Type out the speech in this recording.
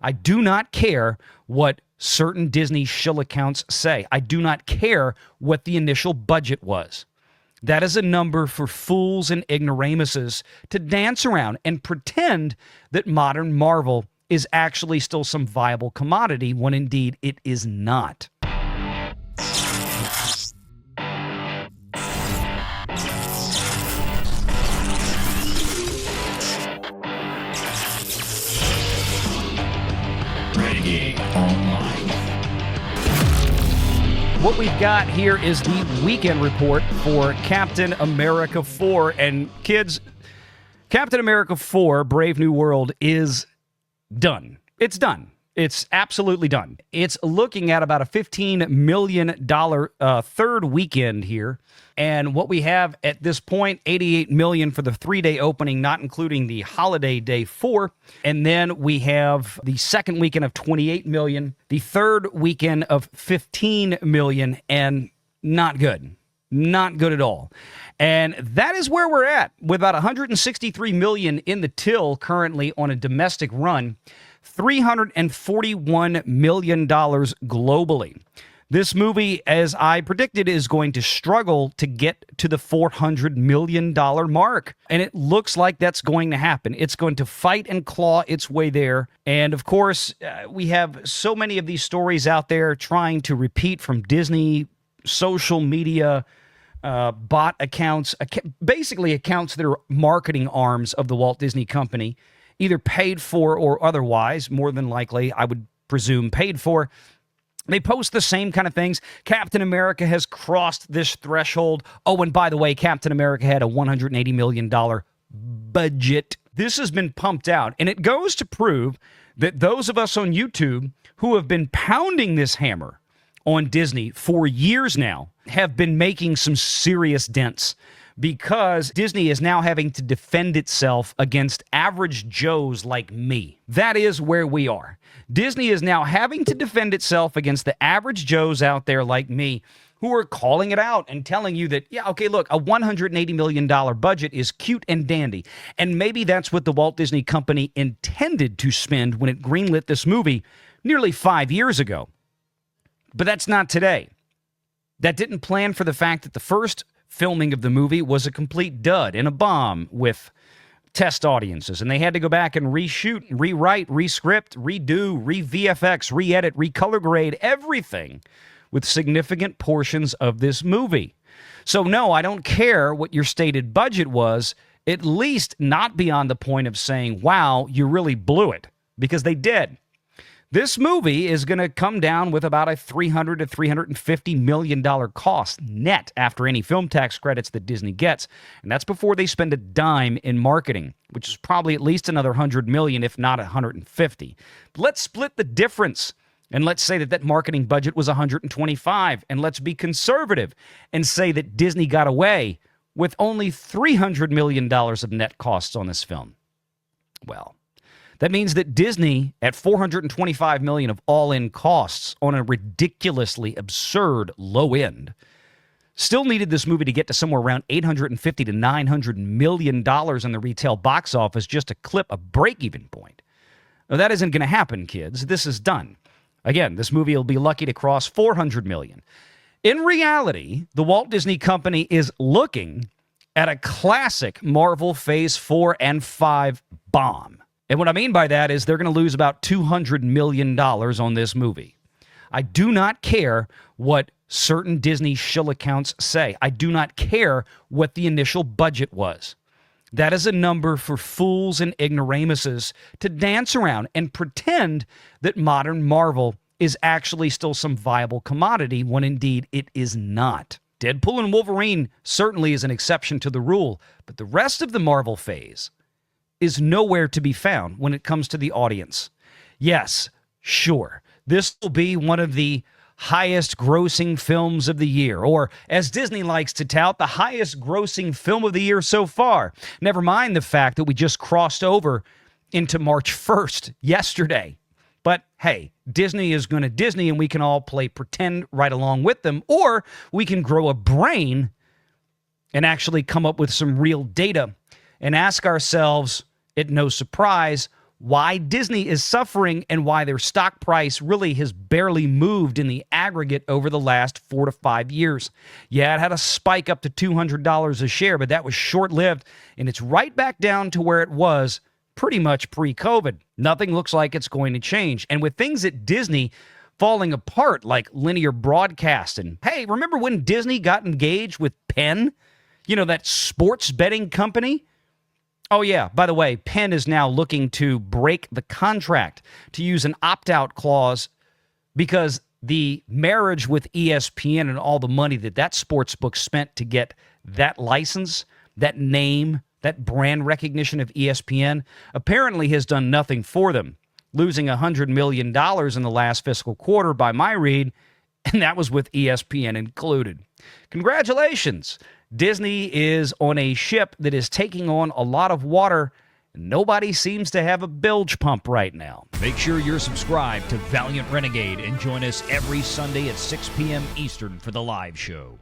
I do not care what certain Disney shill accounts say. I do not care what the initial budget was. That is a number for fools and ignoramuses to dance around and pretend that modern Marvel is actually still some viable commodity when indeed it is not. What we've got here is the weekend report for Captain America 4. And kids, Captain America 4, Brave New World is done. It's done. It's absolutely done. It's looking at about a $15 million third weekend here. And what we have at this point, $88 million for the 3-day opening, not including the holiday day 4. And then we have the second weekend of $28 million, the third weekend of $15 million, and not good. Not good at all. And that is where we're at, with about $163 million in the till currently on a domestic run, $341 million globally. This movie, as I predicted, is going to struggle to get to the $400 million mark. And it looks like that's going to happen. It's going to fight and claw its way there. And of course, we have so many of these stories out there trying to repeat from Disney social media bot accounts, basically accounts that are marketing arms of the Walt Disney Company, either paid for or otherwise, more than likely, I would presume, paid for. They post the same kind of things. Captain America has crossed this threshold. Oh, and by the way, Captain America had a $180 million budget. This has been pumped out, and it goes to prove that those of us on YouTube who have been pounding this hammer on Disney for years now have been making some serious dents, because Disney is now having to defend itself against average Joes like me. That is where we are. Disney is now having to defend itself against the average Joes out there like me, who are calling it out and telling you that, yeah, okay, look, a $180 million budget is cute and dandy. And maybe that's what the Walt Disney Company intended to spend when it greenlit this movie nearly 5 years ago. But that's not today. That didn't plan for the fact that the first filming of the movie was a complete dud and a bomb with test audiences, and they had to go back and reshoot, rewrite, rescript, redo, re-VFX, re-edit, recolor grade, everything with significant portions of this movie. So no, I don't care what your stated budget was, at least not beyond the point of saying, wow, you really blew it, because they did. This movie is going to come down with about a $300 to $350 million cost net after any film tax credits that Disney gets. And that's before they spend a dime in marketing, which is probably at least another $100 million, if not $150. But let's split the difference. And let's say that marketing budget was $125. And let's be conservative and say that Disney got away with only $300 million of net costs on this film. Well, that means that Disney, at $425 million of all-in costs on a ridiculously absurd low end, still needed this movie to get to somewhere around $850 to $900 million in the retail box office just to clip a break-even point. Now, that isn't going to happen, kids. This is done. Again, this movie will be lucky to cross $400 million. In reality, the Walt Disney Company is looking at a classic Marvel Phase 4 and 5 bomb. And what I mean by that is they're going to lose about $200 million on this movie. I do not care what certain Disney shill accounts say. I do not care what the initial budget was. That is a number for fools and ignoramuses to dance around and pretend that modern Marvel is actually still some viable commodity when indeed it is not. Deadpool and Wolverine certainly is an exception to the rule, but the rest of the Marvel phase is nowhere to be found when it comes to the audience. Yes, sure, this will be one of the highest grossing films of the year, or as Disney likes to tout, the highest grossing film of the year so far. Never mind the fact that we just crossed over into March 1st yesterday. But hey, Disney is going to Disney, and we can all play pretend right along with them, or we can grow a brain and actually come up with some real data and ask ourselves, at no surprise, why Disney is suffering and why their stock price really has barely moved in the aggregate over the last 4 to 5 years. Yeah, it had a spike up to $200 a share, but that was short-lived, and it's right back down to where it was pretty much pre-COVID. Nothing looks like it's going to change. And with things at Disney falling apart like linear broadcast, and hey, remember when Disney got engaged with Penn? You know, that sports betting company? Oh, yeah. By the way, Penn is now looking to break the contract to use an opt-out clause because the marriage with ESPN and all the money that sports book spent to get that license, that name, that brand recognition of ESPN apparently has done nothing for them, losing $100 million in the last fiscal quarter by my read, and that was with ESPN included. Congratulations. Disney is on a ship that is taking on a lot of water. Nobody seems to have a bilge pump right now. Make sure you're subscribed to Valiant Renegade and join us every Sunday at 6 p.m. Eastern for the live show.